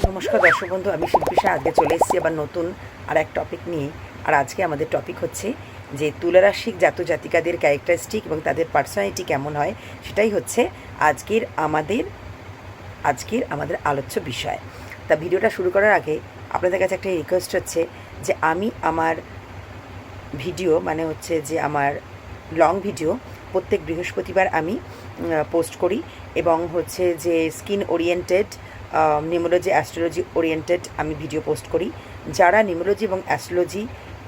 নমস্কার দর্শক বন্ধু, আমি শিল্পীশা। আজকে চলে এসেছি আবার নতুন আর এক টপিক নিয়ে। আর আজকে আমাদের টপিক হচ্ছে যে তুলারাশিক জাতিকাদের ক্যারেক্টারিস্টিক এবং তাদের পার্সোনালিটি কেমন হয়, সেটাই হচ্ছে আজকের আমাদের আলোচ্য বিষয়। তা ভিডিওটা শুরু করার আগে আপনাদের কাছে একটা রিকোয়েস্ট হচ্ছে যে আমি আমার ভিডিও মানে হচ্ছে যে আমার লং ভিডিও প্রত্যেক বৃহস্পতিবার আমি পোস্ট করি এবং হচ্ছে যে স্কিন ওরিয়েন্টেড, নিউমোলজি অ্যাস্ট্রোলজি ওরিয়েন্টেড আমি ভিডিও পোস্ট করি। যারা নিউমোলজি এবং অ্যাস্ট্রোলজি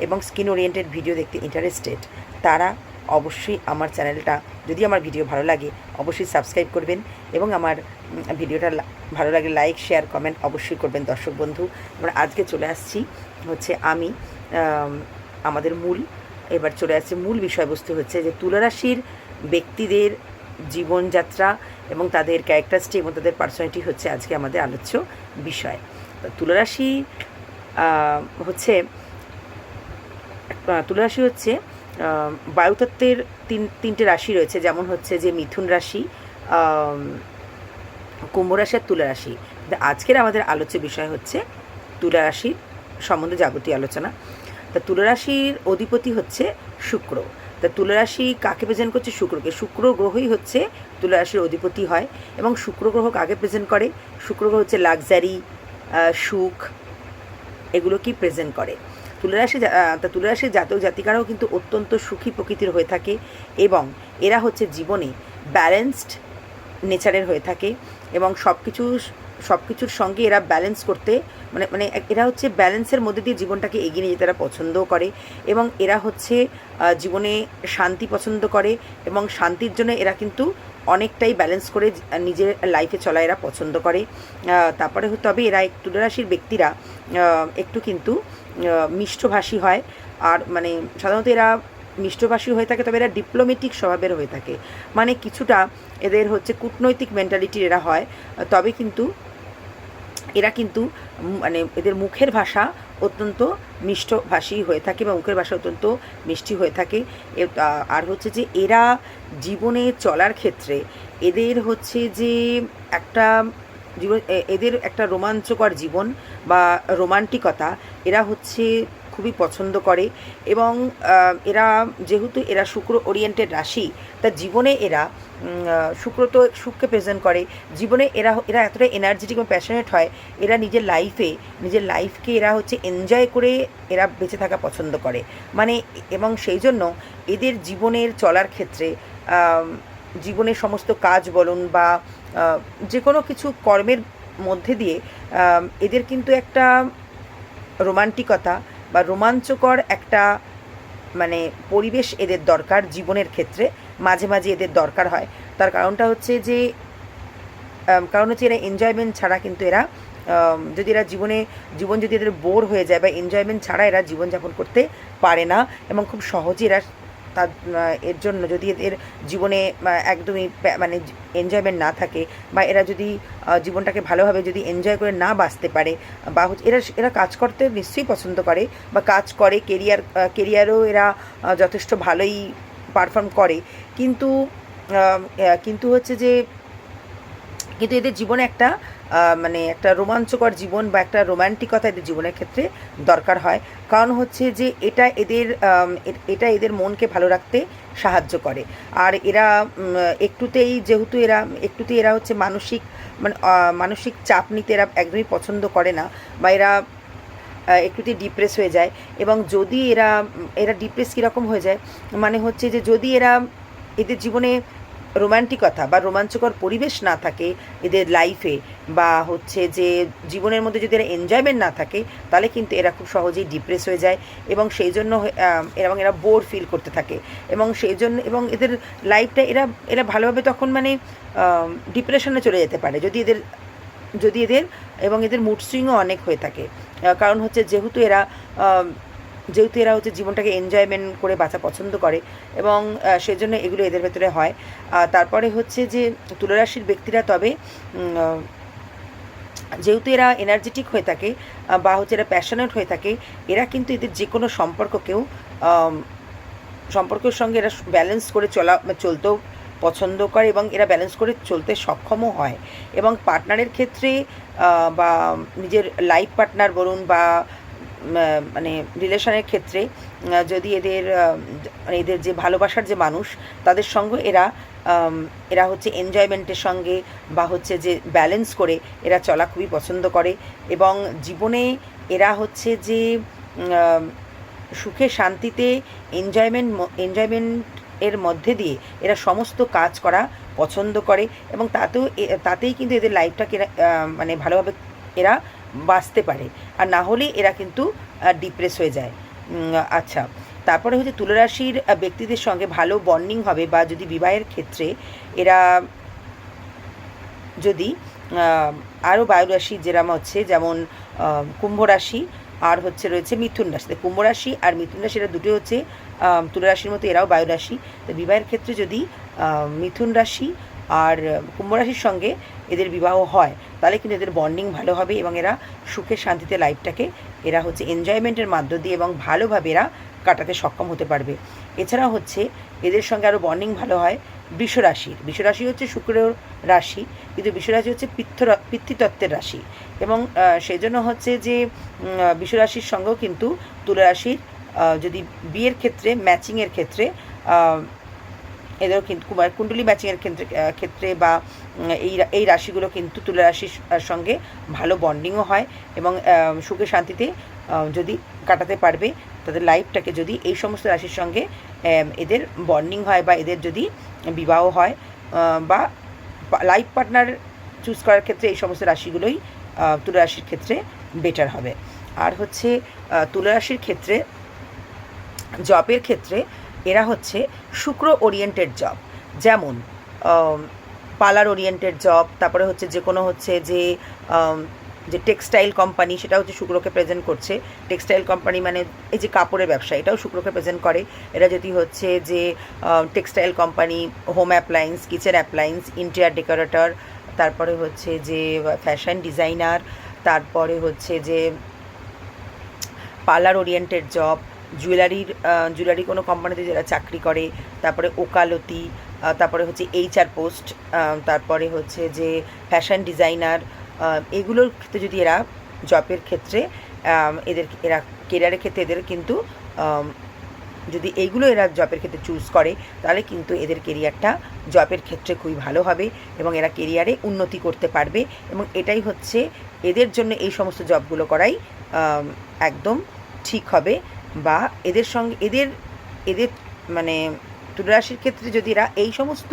এবং স্কিন ওরিয়েন্টেড ভিডিও দেখতে ইন্টারেস্টেড তারা অবশ্যই আমার চ্যানেলটা, যদি আমার ভিডিও ভালো লাগে অবশ্যই সাবস্ক্রাইব করবেন এবং আমার ভিডিওটা ভালো লাগে লাইক শেয়ার কমেন্ট অবশ্যই করবেন। দর্শক বন্ধু, আমরা আজকে চলে আসছি হচ্ছে আমি আমাদের এবার চলে আসছে মূল বিষয়বস্তু হচ্ছে যে তুলারাশির ব্যক্তিদের জীবনযাত্রা এবং তাদের ক্যারেক্টারিস্টিক এবং তাদের পার্সোনালিটি হচ্ছে আজকে আমাদের আলোচ্য বিষয়। তুলারাশি হচ্ছে বায়ুতত্ত্বের তিনটে রাশি রয়েছে, যেমন হচ্ছে যে মিথুন রাশি, কুম্ভ রাশি আর তুলা রাশি। আজকের আমাদের আলোচ্য বিষয় হচ্ছে তুলা রাশির সম্বন্ধে যাবতীয় আলোচনা। তা তুলারাশির অধিপতি হচ্ছে শুক্র। তা তুলারাশি কাকে প্রেজেন্ট করছে? শুক্রকে। শুক্র গ্রহই হচ্ছে তুলারাশির অধিপতি হয় এবং শুক্র গ্রহ কাকে প্রেজেন্ট করে? শুক্র গ্রহ হচ্ছে লাক্সারি, সুখ, এগুলো কি প্রেজেন্ট করে। তুলারাশির জাতক জাতিকারাও কিন্তু অত্যন্ত সুখী প্রকৃতির হয়ে থাকে এবং এরা হচ্ছে জীবনে ব্যালেন্সড নেচারের হয়ে থাকে এবং সব কিছুর সঙ্গে এরা ব্যালেন্স করতে মানে এরা হচ্ছে ব্যালেন্সের মধ্যে দিয়ে জীবনটাকে এগিয়ে নিয়ে যেতে এরা পছন্দও করে এবং এরা হচ্ছে জীবনে শান্তি পছন্দ করে এবং শান্তির জন্য এরা কিন্তু অনেকটাই ব্যালেন্স করে নিজের লাইফে চলা এরা পছন্দ করে। তারপরে তবে এরা তুলারাশির ব্যক্তিরা একটু কিন্তু মিষ্টভাষী হয়, আর মানে সাধারণত এরা মিষ্টভাষী হয়ে থাকে, তবে এরা ডিপ্লোম্যাটিক স্বভাবের হয়ে থাকে, মানে কিছুটা এদের হচ্ছে কূটনৈতিক মেন্টালিটির এরা হয়। তবে কিন্তু এরা কিন্তু মানে এদের মুখের ভাষা অত্যন্ত মিষ্টভাষী হয়ে থাকে বা মুখের ভাষা অত্যন্ত মিষ্টি হয়ে থাকে। আর হচ্ছে যে এরা জীবনে চলার ক্ষেত্রে এদের হচ্ছে যে এদের একটা রোমাঞ্চকর জীবন বা রোমান্টিকতা এরা হচ্ছে খুবই পছন্দ করে এবং এরা যেহেতু এরা শুক্র ওরিয়েন্টেড রাশি, তা জীবনে এরা শুক্র তো সুখকে প্রেজেন্ট করে। জীবনে এরা এতটা এনার্জেটিক এবং প্যাশনেট হয়, এরা নিজের লাইফকে এরা হচ্ছে এনজয় করে এরা বেঁচে থাকা পছন্দ করে, মানে এবং সেই জন্য এদের জীবনের চলার ক্ষেত্রে জীবনের সমস্ত কাজ বলুন বা যে কোনো কিছু কর্মের মধ্যে দিয়ে এদের কিন্তু একটা রোমান্টিকতা বা রোমাঞ্চকর একটা মানে পরিবেশ এদের দরকার জীবনের ক্ষেত্রে, মাঝে মাঝে এদের দরকার হয়। তার কারণটা হচ্ছে যে এরা এনজয়মেন্ট ছাড়া কিন্তু এরা যদি যদি এদের বোর হয়ে যায় বা এনজয়মেন্ট ছাড়া এরা জীবনযাপন করতে পারে না এবং খুব সহজে এরা এর জন্য যদি এদের জীবনে একদমই মানে এনজয়মেন্ট না থাকে বা এরা যদি জীবনটাকে ভালোভাবে যদি এনজয় করে না বাঁচতে পারে বা এরা কাজ করতে নিশ্চয়ই পছন্দ করে বা কাজ করে, কেরিয়ারও এরা যথেষ্ট ভালোই পারফর্ম করে, কিন্তু হচ্ছে যে কিন্তু এদের জীবনে একটা মানে একটা রোমাঞ্চকর জীবন বা একটা রোম্যান্টিকতা এদের জীবনের ক্ষেত্রে দরকার হয়। কারণ হচ্ছে যে এটা এদের মনকে ভালো রাখতে সাহায্য করে। আর এরা একটুতেই এরা হচ্ছে মানসিক চাপ নিতে এরা একদমই পছন্দ করে না বা এরা একটুতেই ডিপ্রেস হয়ে যায়। এবং যদি এরা ডিপ্রেস কীরকম হয়ে যায়, মানে হচ্ছে যে যদি এদের জীবনে রোম্যান্টিকতা বা রোমাঞ্চকর পরিবেশ না থাকে এদের লাইফে বা হচ্ছে যে জীবনের মধ্যে যদি এরা এনজয়মেন্ট না থাকে, তাহলে কিন্তু এরা খুব সহজেই ডিপ্রেস হয়ে যায় এবং সেই জন্য এরা বোর ফিল করতে থাকে এবং সেই জন্য এবং এদের লাইফটা এরা ভালোভাবে তখন মানে ডিপ্রেশনে চলে যেতে পারে যদি এদের মুড সুইংও অনেক হয়ে থাকে। কারণ হচ্ছে যেহেতু এরা হচ্ছে জীবনটাকে এনজয়মেন্ট করে বাঁচা পছন্দ করে এবং সেজন্য এগুলো এদের ভেতরে হয়। তারপরে হচ্ছে যে তুলারাশির ব্যক্তিরা তবে যেহেতু এরা এনার্জেটিক হয়ে থাকে বা হচ্ছে এরা প্যাশনেট হয়ে থাকে, এরা কিন্তু এদের যে কোনো সম্পর্কের সঙ্গে এরা ব্যালেন্স করে চলতেও পছন্দ করে এবং এরা ব্যালেন্স করে চলতে সক্ষমও হয়। এবং পার্টনারের ক্ষেত্রে বা নিজের লাইফ পার্টনার বলুন বা মানে রিলেশনের ক্ষেত্রে যদি মানে এদের যে ভালোবাসার যে মানুষ তাদের সঙ্গে এরা হচ্ছে এনজয়মেন্টের সঙ্গে বা হচ্ছে যে ব্যালেন্স করে এরা চলা খুবই পছন্দ করে। এবং জীবনে এরা হচ্ছে যে সুখে শান্তিতে এনজয়মেন্টের মধ্যে দিয়ে এরা সমস্ত কাজ করা পছন্দ করে এবং তাতেই কিন্তু এদের লাইফটাকে মানে ভালোভাবে এরা বাঁচতে পারে। আর না হলে এরা কিন্তু ডিপ্রেস হয়ে যায়। আচ্ছা, তারপরে হচ্ছে তুলা রাশির ব্যক্তিদের সঙ্গে ভালো বন্ডিং হবে বা যদি বিবাহের ক্ষেত্রে এরা যদি আরও বায়ুরাশি যেরকম হচ্ছে যেমন কুম্ভ রাশি আর হচ্ছে রয়েছে মিথুন রাশিতে, কুম্ভ রাশি আর মিথুন রাশি এরা দুটো হচ্ছে তুলা রাশির মতো এরাও বায়ুরাশি। তো বিবাহের ক্ষেত্রে যদি মিথুন রাশি আর কুম্ভ রাশির সঙ্গে এদের বিবাহ হয় তাহলে কিন্তু এদের বন্ডিং ভালো হবে এবং এরা সুখে শান্তিতে লাইফটাকে এরা হচ্ছে এনজয়মেন্টের মাধ্য দিয়ে এবং ভালোভাবে এরা কাটাতে সক্ষম হতে পারবে। এছাড়া হচ্ছে এদের সঙ্গে আরও বন্ডিং ভালো হয় বৃষরাশির। বৃষরাশি হচ্ছে শুক্রের রাশি, কিন্তু বৃষরাশি হচ্ছে পিতৃতত্ত্বের রাশি এবং সেই জন্য হচ্ছে যে বৃষরাশির সঙ্গেও কিন্তু তুলা রাশির যদি বিয়ের ক্ষেত্রে ম্যাচিংয়ের ক্ষেত্রে এদেরও কিন্তু কুণ্ডলী ম্যাচিংয়ের ক্ষেত্রে বা এই রাশিগুলো কিন্তু তুলা রাশির সঙ্গে ভালো বন্ডিংও হয় এবং সুখে শান্তিতে যদি কাটাতে পারবে তাদের লাইফটাকে, যদি এই সমস্ত রাশির সঙ্গে এদের বন্ডিং হয় বা এদের যদি বিবাহ হয় বা লাইফ পার্টনার চুজ করার ক্ষেত্রে এই সমস্ত রাশিগুলোই তুলা রাশির ক্ষেত্রে বেটার হবে। আর হচ্ছে তুলা রাশির ক্ষেত্রে জবের ক্ষেত্রে এরা হচ্ছে শুক্র ওরিয়েন্টেড জব, যেমন পার্লার ওরিয়েন্টেড জব, তারপরে হচ্ছে যে কোনো হচ্ছে যে টেক্সটাইল কোম্পানি সেটা হচ্ছে শুক্রকে প্রেজেন্ট করছে। টেক্সটাইল কোম্পানি মানে এই যে কাপড়ের ব্যবসা এটাও শুক্রকে প্রেজেন্ট করে। এরা যদি হচ্ছে যে textile company, home appliance, kitchen appliance, interior decorator, তারপরে হচ্ছে যে ফ্যাশন ডিজাইনার, তারপরে হচ্ছে যে পার্লার ওরিয়েন্টেড জব, জুয়েলারি কোনো কোম্পানিতে যারা চাকরি করে, তারপরে ওকালতি, তারপরে হচ্ছে HR পোস্ট, তারপরে হচ্ছে যে ফ্যাশন ডিজাইনার, এগুলোর ক্ষেত্রে যদি এরা জবের ক্ষেত্রে এরা কেরিয়ারের ক্ষেত্রে এদের কিন্তু যদি এইগুলো এরা জবের ক্ষেত্রে চুজ করে তাহলে কিন্তু এদের কেরিয়ারটা জবের ক্ষেত্রে খুবই ভালো হবে এবং এরা কেরিয়ারে উন্নতি করতে পারবে এবং এটাই হচ্ছে এদের জন্য এই সমস্ত জবগুলো করাই একদম ঠিক হবে। বা এদের সঙ্গে এদের মানে তুলা রাশির ক্ষেত্রে যদি এরা এই সমস্ত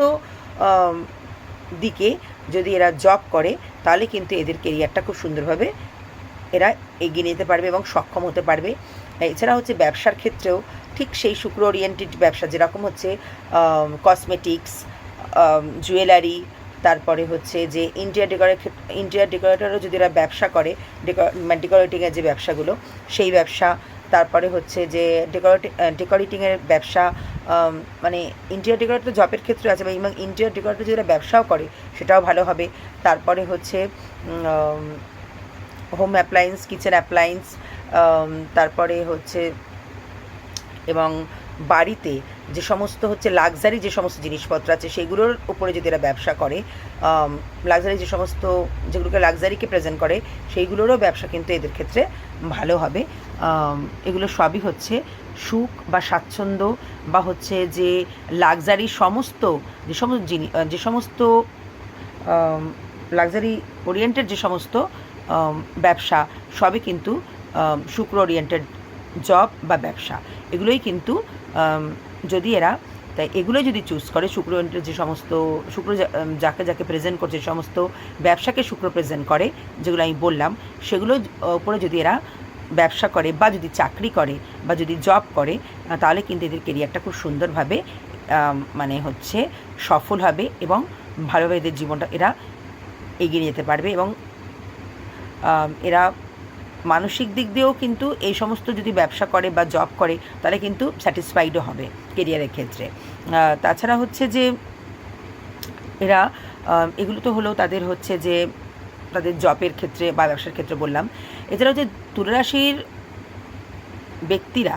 দিকে যদি এরা জব করে তাহলে কিন্তু এদের কেরিয়ারটা খুব সুন্দরভাবে এরা এগিয়ে নিতে পারবে এবং সক্ষম হতে পারবে। এছাড়া হচ্ছে ব্যবসার ক্ষেত্রেও ঠিক সেই শুক্র ওরিয়েন্টেড ব্যবসা যেরকম হচ্ছে কসমেটিক্স, জুয়েলারি, তারপরে হচ্ছে যে ইন্টেরিয়ার ডেকোরেটরও যদি এরা ব্যবসা করে, ডেকোরেটিংয়ের যে ব্যবসাগুলো সেই ব্যবসা, তারপরে হচ্ছে যে ডেকোরেটিংয়ের ব্যবসা, মানে ইন্টেরিয়ার ডেকোরেটর জবের ক্ষেত্রে আছে এবং ইন্টেরিয়ার ডেকোরেটর যদি এরা ব্যবসাও করে সেটাও ভালো হবে। তারপরে হচ্ছে হোম অ্যাপ্লায়েন্স, কিচেন অ্যাপ্লায়েন্স, তারপরে হচ্ছে এবং বাড়িতে যে সমস্ত হচ্ছে লাক্সারি যে সমস্ত জিনিসপত্র আছে সেগুলোর উপরে যদি এরা ব্যবসা করে, লাক্সারি যে সমস্ত যেগুলোকে লাক্সারিকে প্রেজেন্ট করে সেইগুলোরও ব্যবসা কিন্তু এদের ক্ষেত্রে ভালো হবে। এগুলো সবই হচ্ছে সুখ বা স্বাচ্ছন্দ্য বা হচ্ছে যে লাক্সারি সমস্ত যে সমস্ত লাক্সারি ওরিয়েন্টেড যে সমস্ত ব্যবসা সবই কিন্তু শুক্র ওরিয়েন্টেড জব বা ব্যবসা, এগুলোই কিন্তু যদি এরা তাই এগুলোই যদি চুজ করে শুক্র ওরিয়েন্টেড যে সমস্ত শুক্র যাকে প্রেজেন্ট করছে সমস্ত ব্যবসাকে শুক্র প্রেজেন্ট করে যেগুলো আমি বললাম সেগুলো উপরে যদি এরা ব্যবসা করে বা যদি চাকরি করে বা যদি জব করে তাহলে কিন্তু এদের কেরিয়ারটা খুব সুন্দরভাবে মানে হচ্ছে সফল হবে এবং ভালোভাবে এদের জীবনটা এরা এগিয়ে যেতে পারবে এবং এরা মানসিক দিক দিয়েও কিন্তু এই সমস্ত যদি ব্যবসা করে বা জব করে তাহলে কিন্তু স্যাটিসফাইডও হবে কেরিয়ারের ক্ষেত্রে। তাছাড়া হচ্ছে যে এরা এগুলো তো হলো তাদের হচ্ছে যে তাদের জবের ক্ষেত্রে বা ব্যবসার ক্ষেত্রে বললাম। এছাড়াও যে তুলা রাশির ব্যক্তিরা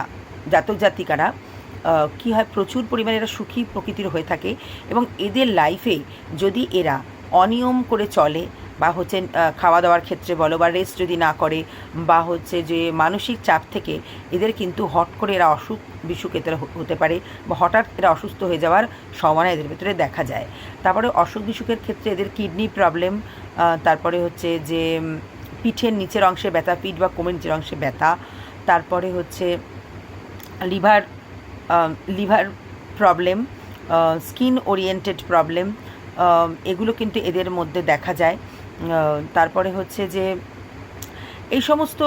জাতক জাতিকারা কী হয়, প্রচুর পরিমাণে এরা সুখী প্রকৃতির হয়ে থাকে এবং এদের লাইফে যদি এরা অনিয়ম করে চলে বা হচ্ছে খাওয়া দাওয়ার ক্ষেত্রে বলো বা রেস্ট যদি না করে বা হচ্ছে যে মানসিক চাপ থেকে এদের কিন্তু হট করে এরা অসুখ বিসুখ এদের হতে পারে বা হঠাৎ এরা অসুস্থ হয়ে যাওয়ার সম্ভাবনা এদের ভেতরে দেখা যায়। তারপরে অসুখ বিসুখের ক্ষেত্রে এদের কিডনি প্রবলেম, তারপরে হচ্ছে যে পিঠের নিচের অংশে ব্যথা, পিঠ বা কোমরের নিচের অংশে ব্যথা, তারপরে হচ্ছে liver problem, skin oriented problem, এগুলো কিন্তু এদের মধ্যে দেখা যায়। তারপরে হচ্ছে যে এই সমস্ত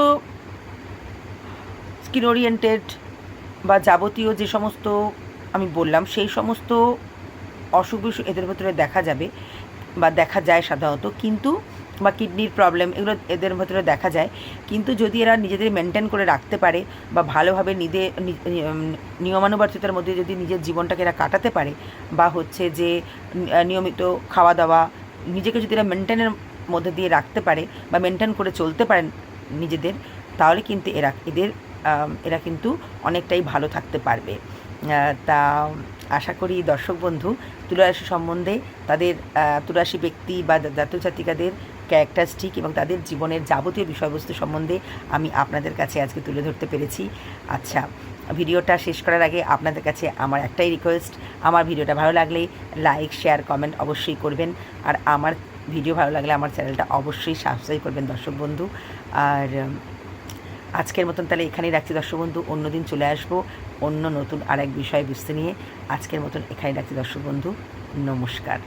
স্কিন ওরিয়েন্টেড বা যাবতীয় যে সমস্ত আমি বললাম সেই সমস্ত অসুখ বিসুখ এদের ভেতরে দেখা যাবে বা দেখা যায় সাধারণত, কিন্তু বা কিডনির প্রবলেম এগুলো এদের ভেতরে দেখা যায়। কিন্তু যদি এরা নিজেদের মেনটেন করে রাখতে পারে বা ভালোভাবে নিয়মানুবর্তিতার মধ্যে যদি নিজের জীবনটাকে এরা কাটাতে পারে বা হচ্ছে যে নিয়মিত খাওয়া দাওয়া নিজেকে যদি এরা মেনটেনের মধ্যে দিয়ে রাখতে পারে বা মেনটেন করে চলতে পারেন নিজেদের, তাহলে কিন্তু এরা কিন্তু অনেকটাই ভালো থাকতে পারবে। তা আশা করি দর্শক বন্ধু তুলারাশি সম্বন্ধে তাদের তুলারাশি ব্যক্তি বা জাতক জাতিকাদের ক্যারেক্টারিস্টিক এবং তাদের জীবনের যাবতীয় বিষয়বস্তু সম্বন্ধে আমি আপনাদের কাছে আজকে তুলে ধরতে পেরেছি। আচ্ছা, ভিডিওটা শেষ করার আগে আপনাদের কাছে আমার একটাই রিকোয়েস্ট, আমার ভিডিওটা ভালো লাগলে লাইক শেয়ার কমেন্ট অবশ্যই করবেন, আর আমার ভিডিও ভালো লাগলে আমার চ্যানেলটা অবশ্যই সাবস্ক্রাইব করবেন দর্শক বন্ধু। আর আজকের মতন তাহলে এখানেই রাখছি দর্শক বন্ধু, অন্যদিন চলে আসবো অন্য নতুন আর এক বিষয়বস্তু নিয়ে। আজকের মতন এখানেই রাখছি দর্শক বন্ধু, নমস্কার।